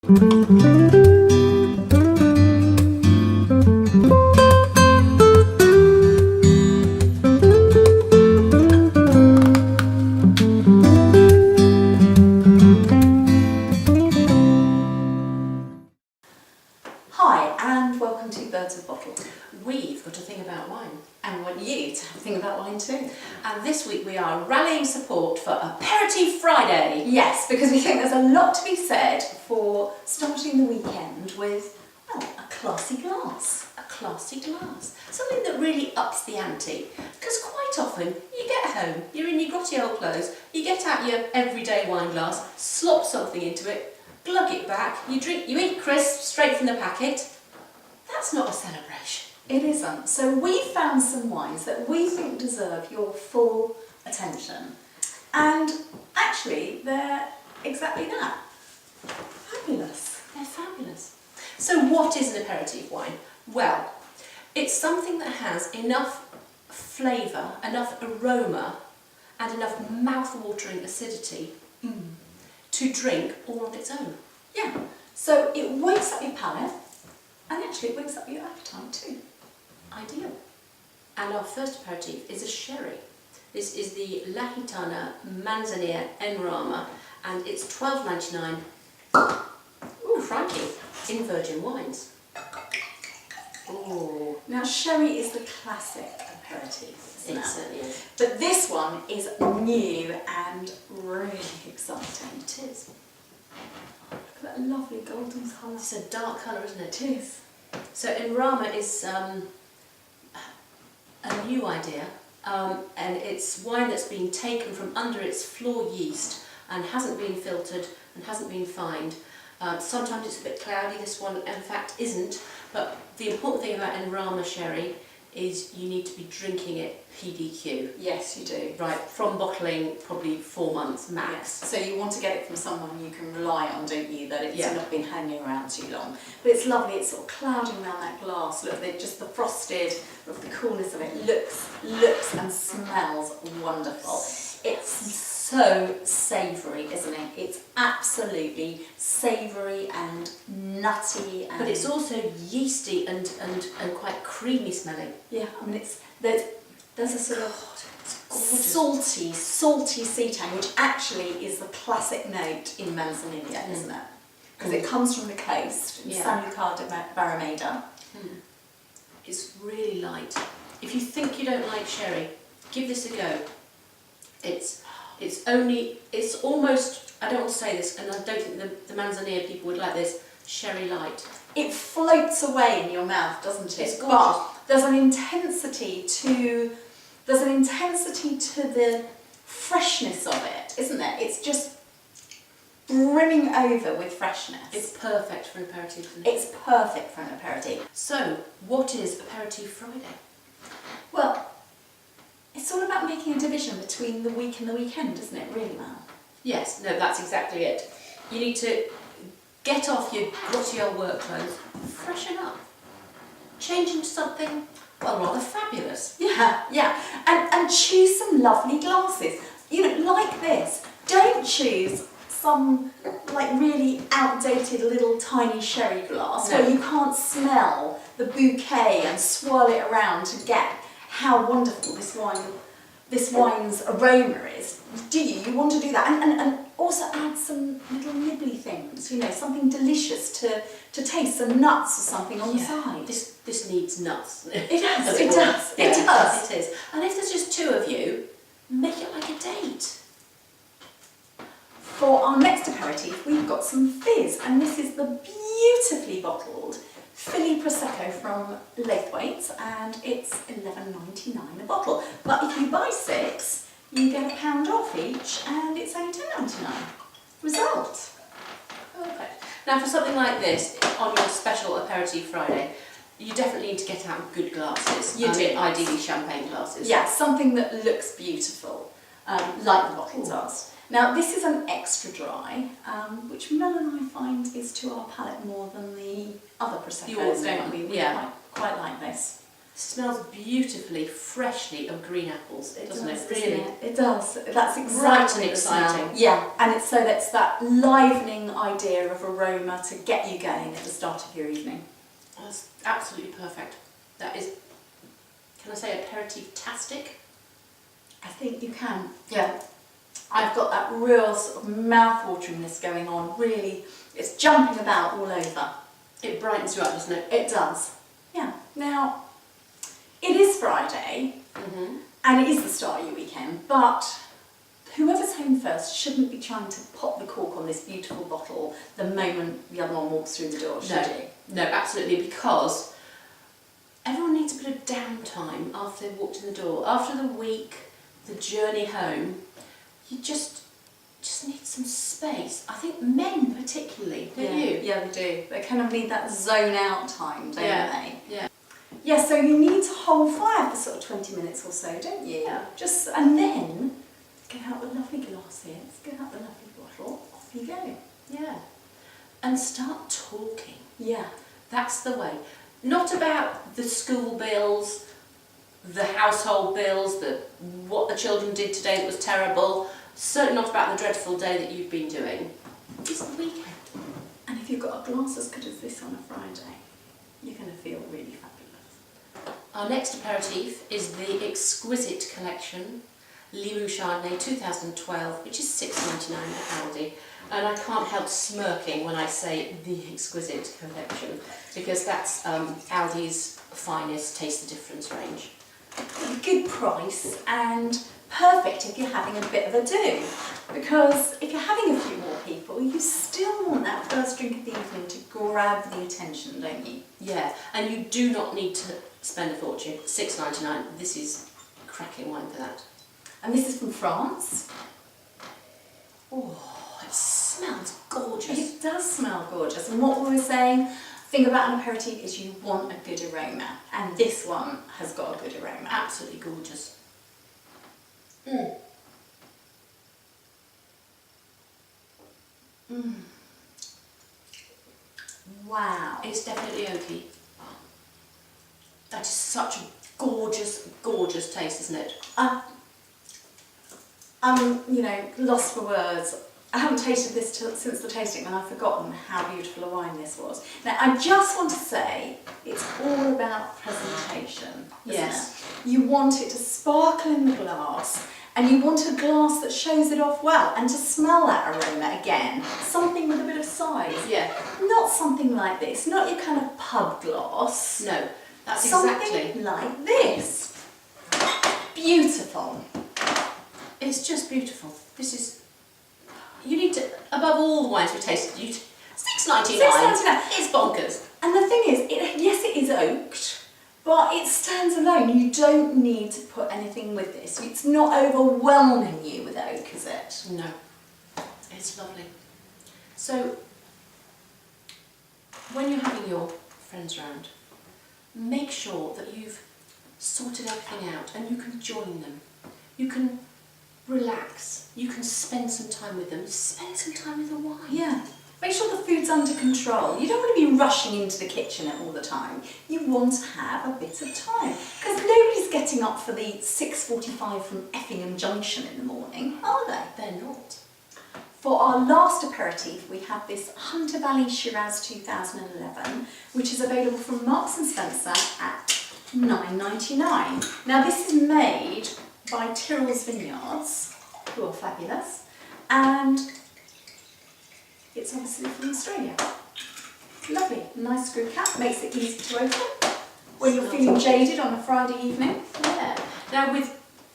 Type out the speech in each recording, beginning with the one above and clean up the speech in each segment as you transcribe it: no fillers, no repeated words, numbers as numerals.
Hi and welcome to Birds of Bottle. We've got a thing about wine. And we want you to have a thing about wine too. And this week we are rallying support for Aperitif Friday. Yes, because we think there's a lot to be said for starting the weekend with, well, a classy glass. A classy glass. Something that really ups the ante. Because quite often you get home, you're in your grotty old clothes, you get out your everyday wine glass, slop something into it, glug it back, you eat crisp straight from the packet. That's not a celebration. It isn't. So we found some wines that we think deserve your full attention. And actually, they're exactly that. Fabulous. They're fabulous. So what is an aperitif wine? Well, it's something that has enough flavour, enough aroma and enough mouth-watering acidity to drink all on its own. Yeah. So it wakes up your palate and actually it wakes up your appetite too. Ideal. And our first aperitif is a sherry. This is the La Gitana Manzanilla en Rama and it's $12.99. Ooh, crikey, in Virgin Wines. Ooh. Now sherry is the classic aperitif, isn't it? It certainly is. But this one is new and really exciting. It is. Look at that lovely golden colour. It's a dark colour, isn't it? It is. So en Rama is a new idea, and it's wine that's been taken from under its floor yeast and hasn't been filtered and hasn't been fined. Sometimes it's a bit cloudy, this one in fact isn't, but the important thing about en Rama sherry is you need to be drinking it PDQ. Yes, you do. Right, from bottling probably 4 months max. Yes. So you want to get it from someone you can rely on, don't you, that it's Yeah. not been hanging around too long. But it's lovely, it's sort of clouding around that glass. Look, just the frosted, look, the coolness of it looks and smells wonderful. It's so savoury, isn't it? It's absolutely savoury and nutty. And But it's also yeasty and quite creamy smelling. yeah, I mean, there's a sort of Gorgeous. salty sea tang, which actually is the classic note in Manzanilla, isn't it? Because it comes from the coast, in Yeah. San Lucar de Barrameda. It's really light. If you think you don't like sherry, give this a go. It's almost, I don't want to say this, and I don't think the Manzanilla people would like this, sherry light. It floats away in your mouth, doesn't it? It's gorgeous. But there's an intensity to the freshness of it, isn't there? It's just brimming over with freshness. It's perfect for an aperitif, isn't it? It's perfect for an aperitif. So, what is Aperitif Friday? Well, it's all about making a division between the week and the weekend, isn't it, really, Mel? Yes, no, that's exactly it. You need to get off your grotty old work clothes, freshen up, change into something, well, rather fabulous. Yeah, and choose some lovely glasses. You know, like this. Don't choose some like really outdated little tiny sherry glass where you can't smell the bouquet and swirl it around to get how wonderful this wine's aroma is. Do you? You want to do that, and also add some little nibbly things. You know, something delicious to taste, some nuts or something on the side. This needs nuts. It does. It does. Yeah, It does. It is. And if there's just two of you, make it like a date. For our next aperitif, we've got some fizz, and this is the beautifully bottled Philly Prosecco from Laithwaite's, and it's $11.99 a bottle. But if you buy 6, you get £1 off each, and it's only $10.99. Result. Perfect. Now for something like this, on your special Aperitif Friday, you definitely need to get out good glasses. You do. Ideally champagne glasses. Yeah, something that looks beautiful, like the bottle does. Now this is an extra dry, which Mel and I find is to our palate more than the other Prosecco's, don't we? We Yeah. quite like this. Smells beautifully, freshly of green apples, doesn't it? Really? It does. That's exactly Bright and the exciting. smell. Yeah, and it's so that's that livening idea of aroma to get you going at the start of your evening. That's absolutely perfect. That is, can I say aperitif-tastic? I think you can. Yeah. I've got that real sort of mouth-wateringness going on. Really, it's jumping about all over. It brightens you up, doesn't it? It does. Yeah. Now, it is Friday, Mm-hmm. and it is the start of your weekend, but whoever's home first shouldn't be trying to pop the cork on this beautiful bottle the moment the other one walks through the door, should you? No, absolutely, because everyone needs a bit of downtime after they've walked in the door. After the week, the journey home, you just need some space. I think men particularly, don't you? Yeah, they do. They kind of need that zone out time, don't they? Yeah. Yeah, so you need to hold fire for sort of 20 minutes or so, don't you? Yeah. And then get out the lovely glasses, get out the lovely bottle, off you go. Yeah. And start talking. Yeah. That's the way. Not about the school bills, the household bills, what the children did today that was terrible. Certainly not about the dreadful day that you've been doing. It's the weekend. And if you've got a glass as good as this on a Friday, you're going to feel really fabulous. Our next aperitif is the Exquisite Collection, Limoux Chardonnay 2012, which is $6.99 at Aldi. And I can't help smirking when I say the Exquisite Collection, because that's Aldi's finest taste the difference range. A good price and perfect if you're having a bit of a do, because if you're having a few more people, you still want that first drink of the evening to grab the attention, don't you? Yeah, and you do not need to spend a fortune. $6.99. This is cracking wine for that. And this is from France. Oh, it smells gorgeous. It does smell gorgeous, and what we were saying, the thing about an aperitif is you want a good aroma, and this one has got a good aroma. Absolutely gorgeous. Wow. It's definitely oaky. That is such a gorgeous, gorgeous taste, isn't it? I'm, lost for words. I haven't tasted this since the tasting, and I've forgotten how beautiful a wine this was. Now, I just want to say, it's all about presentation, isn't Yes. it? You want it to sparkle in the glass, and you want a glass that shows it off well, and to smell that aroma again. Something with a bit of size. Yeah. Not something like this, not your kind of pub glass. No, that's Something exactly. like this. Beautiful. It's just beautiful. This is. You need to, above all the wines we tasted, $6.99. $6.99. It's bonkers. And the thing is, yes, it is oaked, but it stands alone. You don't need to put anything with this. It's not overwhelming you with oak, is it? No, it's lovely. So, when you're having your friends round, make sure that you've sorted everything out and you can join them. You can relax. You can spend some time with them. Spend some time with the wine. Yeah. Make sure the food's under control. You don't want to be rushing into the kitchen all the time. You want to have a bit of time. Because nobody's getting up for the 6:45 from Effingham Junction in the morning, are they? They're not. For our last aperitif, we have this Hunter Valley Shiraz 2011, which is available from Marks & Spencer at $9.99. Now, this is made by Tyrrell's Vineyards, who are fabulous, and it's obviously from Australia. Lovely, nice screw cap, makes it easy to open when you're feeling jaded on a Friday evening. Yeah. Now, with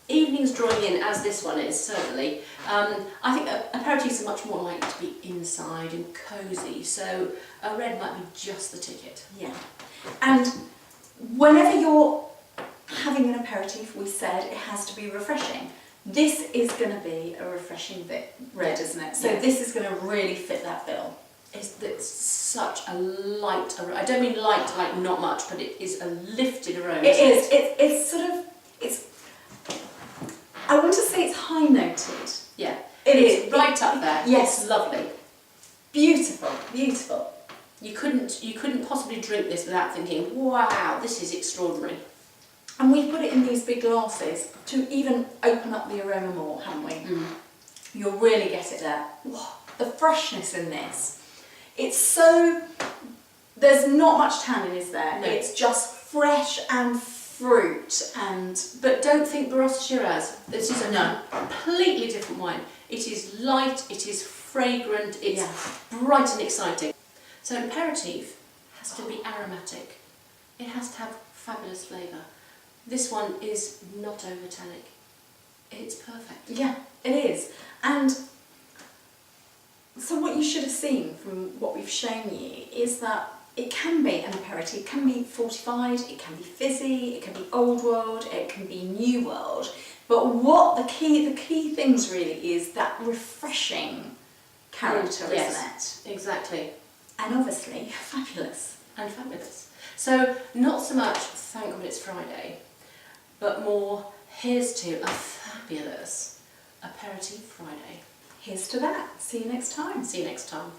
evenings drawing in, as this one is, certainly, I think aperitifs are much more likely to be inside and cosy, so a red might be just the ticket. Yeah, and whenever you're having an aperitif, we said it has to be refreshing. This is going to be a refreshing bit red, isn't it? So Yeah. this is going to really fit that bill. It's such a light aroma. I don't mean light like not much, but it is a lifted aroma. It is. It's sort of. It's. I want to say it's high noted. Yeah. It's It's right up there. Yes. It's lovely. Beautiful, beautiful. You couldn't possibly drink this without thinking, wow, this is extraordinary. And we've put it in these big glasses to even open up the aroma more, haven't we? You'll really get it there. Whoa, the freshness in this. It's so, there's not much tannin, is there? No. It's just fresh and fruit and... But don't think Barossa Shiraz. This is a completely different wine. It is light, it is fragrant, it's bright and exciting. So an aperitif has to be aromatic. It has to have fabulous flavour. This one is not over tannic. It's perfect. Yeah, it is. And so what you should have seen from what we've shown you is that it can be an aperitif, it can be fortified, it can be fizzy, it can be old world, it can be new world. But what the key things really is that refreshing character, yes, isn't it? Exactly. And obviously fabulous. And fabulous. So not so much thank God it's Friday, but more here's to a fabulous Aperitif Friday. Here's to that. See you next time. See you next time.